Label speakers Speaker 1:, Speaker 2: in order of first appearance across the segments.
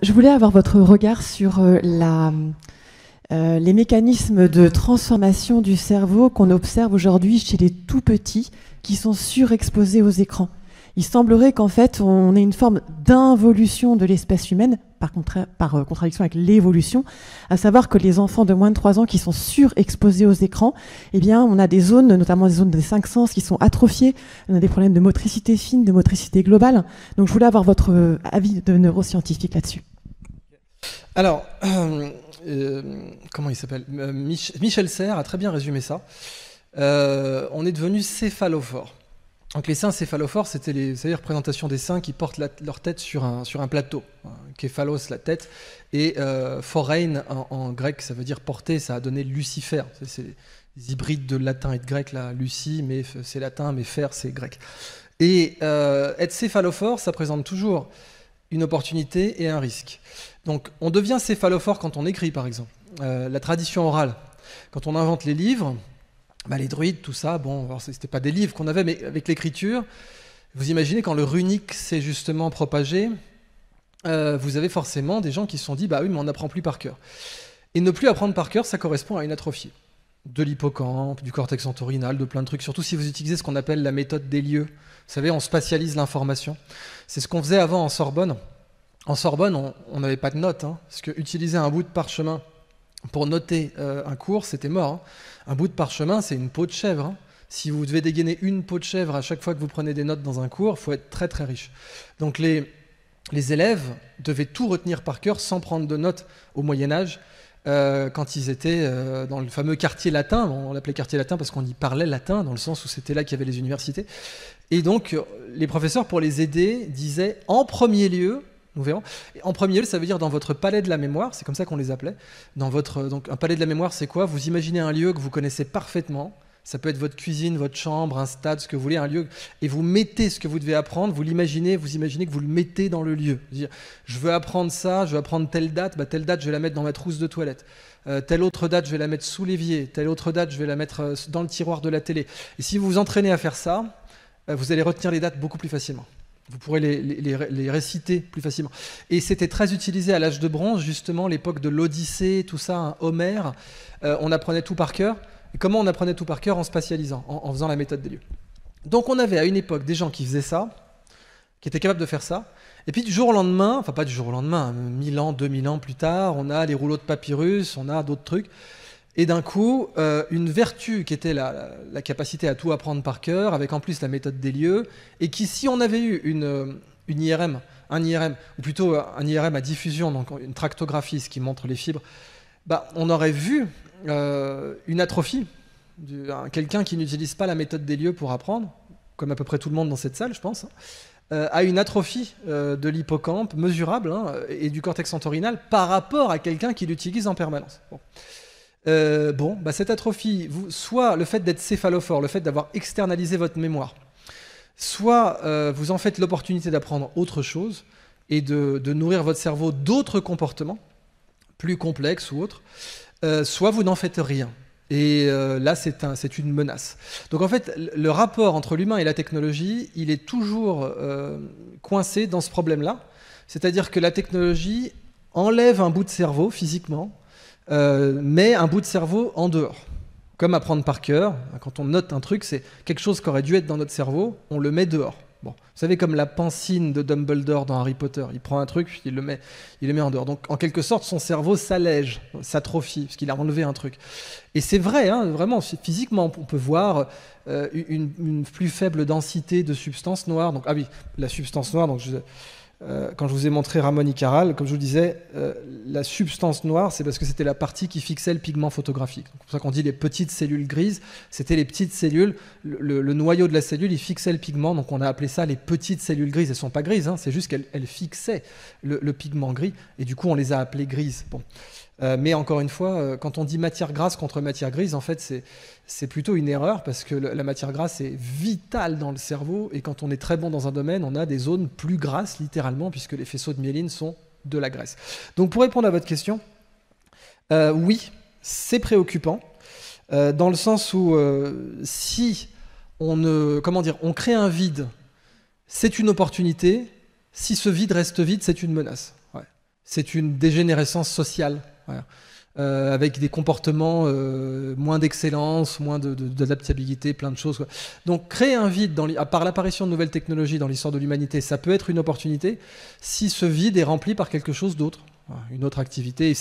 Speaker 1: Je voulais avoir votre regard sur les mécanismes de transformation du cerveau qu'on observe aujourd'hui chez les tout petits qui sont surexposés aux écrans. Il semblerait qu'en fait, on ait une forme d'involution de l'espèce humaine, par contradiction avec l'évolution, à savoir que les enfants de moins de 3 ans qui sont surexposés aux écrans, eh bien, on a des zones, notamment des zones des 5 sens, qui sont atrophiées. On a des problèmes de motricité fine, de motricité globale. Donc, je voulais avoir votre avis de neuroscientifique là-dessus.
Speaker 2: Alors, comment il s'appelle Michel Serres a très bien résumé ça. On est devenu céphalophore. Donc les seins céphalophores, c'était les représentations des seins qui portent leur tête sur un plateau. Képhalos, la tête, et phorein en grec, ça veut dire porter, ça a donné Lucifer. C'est des hybrides de latin et de grec, là, Lucie, mais c'est latin, mais fer, c'est grec. Et être céphalophore, ça présente toujours une opportunité et un risque. Donc on devient céphalophore quand on écrit, par exemple. La tradition orale, quand on invente les livres, les druides, tout ça, bon, alors c'était pas des livres qu'on avait, mais avec l'écriture, vous imaginez quand le runique s'est justement propagé, vous avez forcément des gens qui se sont dit, bah oui, mais on n'apprend plus par cœur. Et ne plus apprendre par cœur, ça correspond à une atrophie de l'hippocampe, du cortex entorhinal, de plein de trucs, surtout si vous utilisez ce qu'on appelle la méthode des lieux. Vous savez, on spatialise l'information. C'est ce qu'on faisait avant en Sorbonne. En Sorbonne, on n'avait pas de notes, parce que utiliser un bout de parchemin pour noter un cours, c'était mort. Un bout de parchemin, c'est une peau de chèvre. Si vous devez dégainer une peau de chèvre à chaque fois que vous prenez des notes dans un cours, il faut être très très riche. Donc les élèves devaient tout retenir par cœur sans prendre de notes au Moyen-Âge, quand ils étaient dans le fameux quartier latin. On l'appelait quartier latin parce qu'on y parlait latin, dans le sens où c'était là qu'il y avait les universités. Et donc les professeurs, pour les aider, disaient en premier lieu, nous verrons. Et en premier lieu, ça veut dire dans votre palais de la mémoire, c'est comme ça qu'on les appelait. Donc un palais de la mémoire, c'est quoi? Vous imaginez un lieu que vous connaissez parfaitement. Ça peut être votre cuisine, votre chambre, un stade, ce que vous voulez, un lieu. Et vous mettez ce que vous devez apprendre, vous imaginez que vous le mettez dans le lieu. Dire, je veux apprendre ça, je veux apprendre telle date, telle date, je vais la mettre dans ma trousse de toilette. Telle autre date, je vais la mettre sous l'évier. Telle autre date, je vais la mettre dans le tiroir de la télé. Et si vous vous entraînez à faire ça, vous allez retenir les dates beaucoup plus facilement. Vous pourrez les réciter plus facilement. Et c'était très utilisé à l'âge de bronze, justement, l'époque de l'Odyssée, tout ça, Homère. On apprenait tout par cœur. Et comment on apprenait tout par cœur? En spatialisant, en faisant la méthode des lieux. Donc on avait à une époque des gens qui faisaient ça, qui étaient capables de faire ça. Et puis du jour au lendemain, enfin pas du jour au lendemain, 1000 ans, 2000 ans plus tard, on a les rouleaux de papyrus, on a d'autres trucs. Et d'un coup, une vertu qui était la capacité à tout apprendre par cœur, avec en plus la méthode des lieux, et qui, si on avait eu un IRM, ou plutôt un IRM à diffusion, donc une tractographie, ce qui montre les fibres, on aurait vu une atrophie, quelqu'un qui n'utilise pas la méthode des lieux pour apprendre, comme à peu près tout le monde dans cette salle, je pense, a une atrophie de l'hippocampe mesurable, et du cortex entorhinal par rapport à quelqu'un qui l'utilise en permanence. Cette atrophie, soit le fait d'être céphalophore, le fait d'avoir externalisé votre mémoire, soit vous en faites l'opportunité d'apprendre autre chose et de nourrir votre cerveau d'autres comportements, plus complexes ou autres, soit vous n'en faites rien. Et là, c'est une menace. Donc en fait, le rapport entre l'humain et la technologie, il est toujours coincé dans ce problème-là. C'est-à-dire que la technologie enlève un bout de cerveau physiquement, met un bout de cerveau en dehors. Comme apprendre par cœur, quand on note un truc, c'est quelque chose qui aurait dû être dans notre cerveau, on le met dehors. Bon, vous savez, comme la pancine de Dumbledore dans Harry Potter, il prend un truc, puis il le met en dehors. Donc en quelque sorte, son cerveau s'allège, s'atrophie, parce qu'il a enlevé un truc. Et c'est vrai, vraiment, physiquement, on peut voir une plus faible densité de substance noire. Donc, la substance noire, donc quand je vous ai montré Ramon y Caral, comme je vous le disais, la substance noire, c'est parce que c'était la partie qui fixait le pigment photographique. C'est pour ça qu'on dit les petites cellules grises, c'était les petites cellules, le noyau de la cellule, il fixait le pigment, donc on a appelé ça les petites cellules grises. Elles ne sont pas grises, c'est juste qu'elles fixaient le pigment gris, et du coup on les a appelées grises. Bon. Mais encore une fois, quand on dit matière grasse contre matière grise, en fait, c'est plutôt une erreur parce que la matière grasse est vitale dans le cerveau et quand on est très bon dans un domaine, on a des zones plus grasses, littéralement, puisque les faisceaux de myéline sont de la graisse. Donc, pour répondre à votre question, oui, c'est préoccupant, dans le sens où si on crée un vide, c'est une opportunité. Si ce vide reste vide, c'est une menace. Ouais. C'est une dégénérescence sociale, voilà. Avec des comportements moins d'excellence, moins d'adaptabilité, plein de choses, quoi. Donc créer un vide par l'apparition de nouvelles technologies dans l'histoire de l'humanité, ça peut être une opportunité si ce vide est rempli par quelque chose d'autre, une autre activité.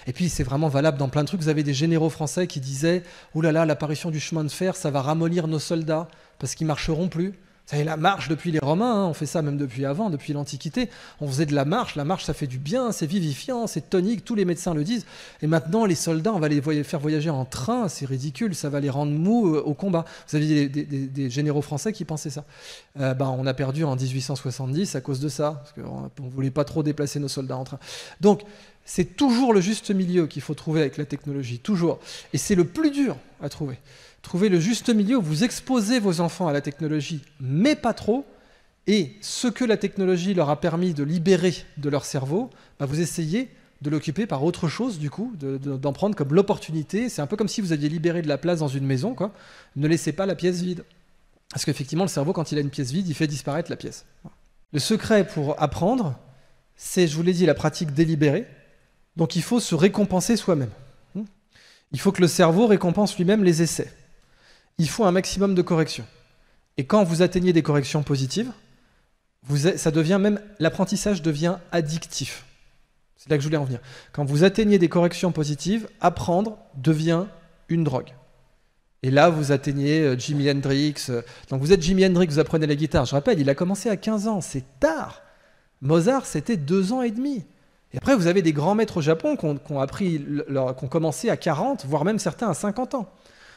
Speaker 2: Et puis c'est vraiment valable dans plein de trucs. Vous avez des généraux français qui disaient « Ouh là là, l'apparition du chemin de fer, ça va ramollir nos soldats parce qu'ils marcheront plus ». Vous savez, la marche depuis les Romains, hein, on fait ça même depuis avant, depuis l'Antiquité. On faisait de la marche ça fait du bien, c'est vivifiant, c'est tonique, tous les médecins le disent. Et maintenant, les soldats, on va les faire voyager en train, c'est ridicule, ça va les rendre mous au combat. Vous aviez des généraux français qui pensaient ça. On a perdu en 1870 à cause de ça, parce qu'on ne voulait pas trop déplacer nos soldats en train. Donc, c'est toujours le juste milieu qu'il faut trouver avec la technologie, toujours. Et c'est le plus dur à trouver. Trouvez le juste milieu où vous exposez vos enfants à la technologie, mais pas trop, et ce que la technologie leur a permis de libérer de leur cerveau, vous essayez de l'occuper par autre chose, du coup, d'en prendre comme l'opportunité. C'est un peu comme si vous aviez libéré de la place dans une maison, quoi. Ne laissez pas la pièce vide. Parce qu'effectivement, le cerveau, quand il a une pièce vide, il fait disparaître la pièce. Le secret pour apprendre, c'est, je vous l'ai dit, la pratique délibérée. Donc il faut se récompenser soi-même. Il faut que le cerveau récompense lui-même les essais. Il faut un maximum de corrections. Et quand vous atteignez des corrections positives, l'apprentissage devient addictif. C'est là que je voulais en venir. Quand vous atteignez des corrections positives, apprendre devient une drogue. Et là, vous atteignez Jimi Hendrix. Donc vous êtes Jimi Hendrix, vous apprenez la guitare. Je rappelle, il a commencé à 15 ans, c'est tard. Mozart, c'était 2 ans et demi. Et après, vous avez des grands maîtres au Japon qui ont commencé à 40, voire même certains à 50 ans.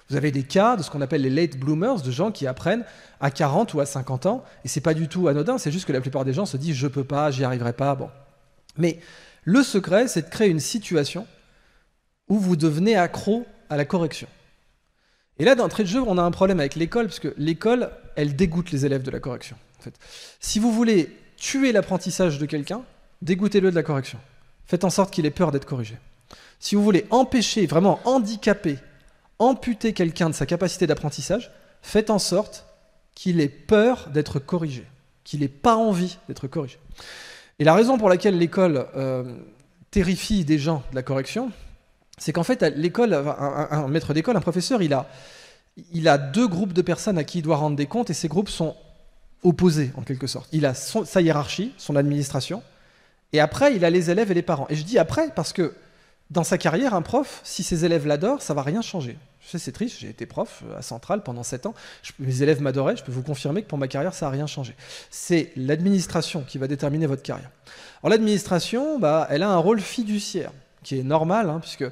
Speaker 2: Vous avez des cas de ce qu'on appelle les late bloomers, de gens qui apprennent à 40 ou à 50 ans, et c'est pas du tout anodin, c'est juste que la plupart des gens se disent « je peux pas, j'y arriverai pas ». Bon. Mais le secret, c'est de créer une situation où vous devenez accro à la correction. Et là, d'entrée de jeu, on a un problème avec l'école, parce que l'école, elle dégoûte les élèves de la correction. En fait. Si vous voulez tuer l'apprentissage de quelqu'un, dégoûtez-le de la correction. Faites en sorte qu'il ait peur d'être corrigé. Si vous voulez empêcher, vraiment handicaper, amputer quelqu'un de sa capacité d'apprentissage, faites en sorte qu'il ait peur d'être corrigé, qu'il n'ait pas envie d'être corrigé. Et la raison pour laquelle l'école terrifie des gens de la correction, c'est qu'en fait, à l'école, un maître d'école, un professeur, il a 2 groupes de personnes à qui il doit rendre des comptes, et ces groupes sont opposés, en quelque sorte. Il a sa hiérarchie, son administration, et après, il a les élèves et les parents. Et je dis après parce que dans sa carrière, un prof, si ses élèves l'adorent, ça ne va rien changer. Je sais, c'est triste, j'ai été prof à Centrale pendant 7 ans. Mes élèves m'adoraient, je peux vous confirmer que pour ma carrière, ça n'a rien changé. C'est l'administration qui va déterminer votre carrière. Alors l'administration, elle a un rôle fiduciaire, qui est normal, hein, puisque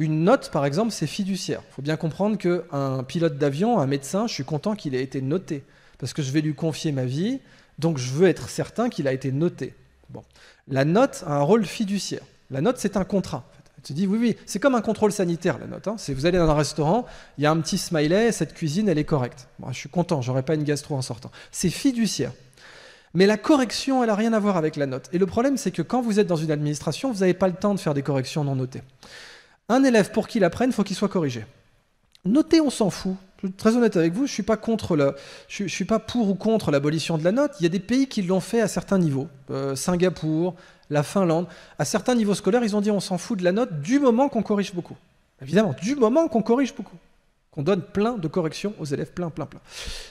Speaker 2: une note, par exemple, c'est fiduciaire. Il faut bien comprendre qu'un pilote d'avion, un médecin, je suis content qu'il ait été noté, parce que je vais lui confier ma vie, donc je veux être certain qu'il a été noté. Bon. La note a un rôle fiduciaire. La note, c'est un contrat. Tu dis oui, c'est comme un contrôle sanitaire, la note. Hein. Vous allez dans un restaurant, il y a un petit smiley, cette cuisine, elle est correcte. Bon, je suis content, j'aurai pas une gastro en sortant. C'est fiduciaire. Mais la correction, elle n'a rien à voir avec la note. Et le problème, c'est que quand vous êtes dans une administration, vous n'avez pas le temps de faire des corrections non notées. Un élève, pour qu'il apprenne, il faut qu'il soit corrigé. Noter, on s'en fout. Je suis très honnête avec vous, je ne suis pas pour ou contre l'abolition de la note. Il y a des pays qui l'ont fait à certains niveaux. Singapour, la Finlande. À certains niveaux scolaires, ils ont dit on s'en fout de la note du moment qu'on corrige beaucoup. Évidemment, du moment qu'on corrige beaucoup. Qu'on donne plein de corrections aux élèves, plein.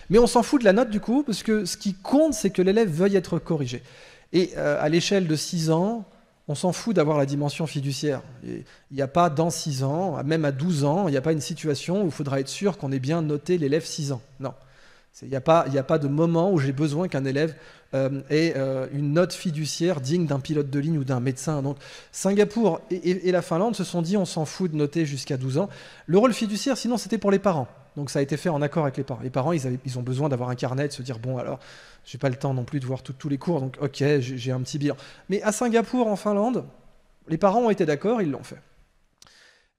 Speaker 2: Mais on s'en fout de la note du coup, parce que ce qui compte, c'est que l'élève veuille être corrigé. Et à l'échelle de 6 ans, on s'en fout d'avoir la dimension fiduciaire. Il n'y a pas dans 6 ans, même à 12 ans, il n'y a pas une situation où il faudra être sûr qu'on ait bien noté l'élève 6 ans. Non. Il n'y a pas de moment où j'ai besoin qu'un élève ait une note fiduciaire digne d'un pilote de ligne ou d'un médecin. Donc Singapour et la Finlande se sont dit on s'en fout de noter jusqu'à 12 ans. Le rôle fiduciaire, sinon, c'était pour les parents. Donc ça a été fait en accord avec les parents. Les parents, ils ont besoin d'avoir un carnet, de se dire bon alors, j'ai pas le temps non plus de voir tous les cours, donc ok, j'ai un petit bilan. Mais à Singapour, en Finlande, les parents ont été d'accord, ils l'ont fait.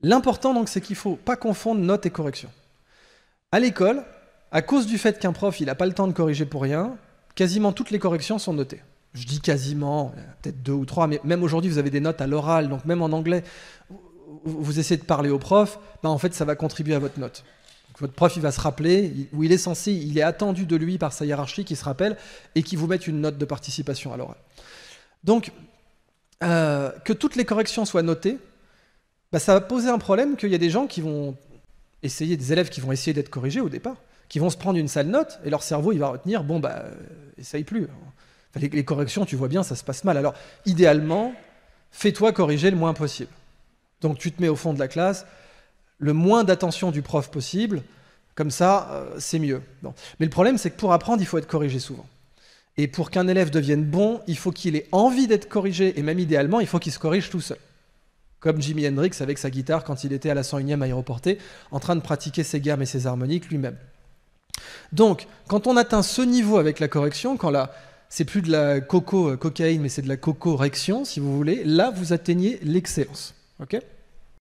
Speaker 2: L'important donc, c'est qu'il ne faut pas confondre note et correction. À l'école, à cause du fait qu'un prof, il n'a pas le temps de corriger pour rien, quasiment toutes les corrections sont notées. Je dis quasiment, peut-être 2 ou 3, mais même aujourd'hui, vous avez des notes à l'oral, donc même en anglais, vous essayez de parler au prof, en fait, ça va contribuer à votre note. Donc, votre prof, il va se rappeler, où il est attendu de lui par sa hiérarchie, qui se rappelle, et qui vous mette une note de participation à l'oral. Donc, que toutes les corrections soient notées, bah, ça va poser un problème qu'il y a des gens qui vont essayer, des élèves qui vont essayer d'être corrigés au départ, qui vont se prendre une sale note, et leur cerveau, il va retenir, bon, bah, essaye plus. Enfin, les corrections, tu vois bien, ça se passe mal. Alors, idéalement, fais-toi corriger le moins possible. Donc, tu te mets au fond de la classe, le moins d'attention du prof possible, comme ça, c'est mieux. Bon. Mais le problème, c'est que pour apprendre, il faut être corrigé souvent. Et pour qu'un élève devienne bon, il faut qu'il ait envie d'être corrigé, et même idéalement, il faut qu'il se corrige tout seul. Comme Jimi Hendrix avec sa guitare quand il était à la 101e aéroportée, en train de pratiquer ses gammes et ses harmoniques lui-même. Donc, quand on atteint ce niveau avec la correction, quand là, c'est plus de la cocaïne, mais c'est de la cocorrection, si vous voulez, là, vous atteignez l'excellence. Ok ?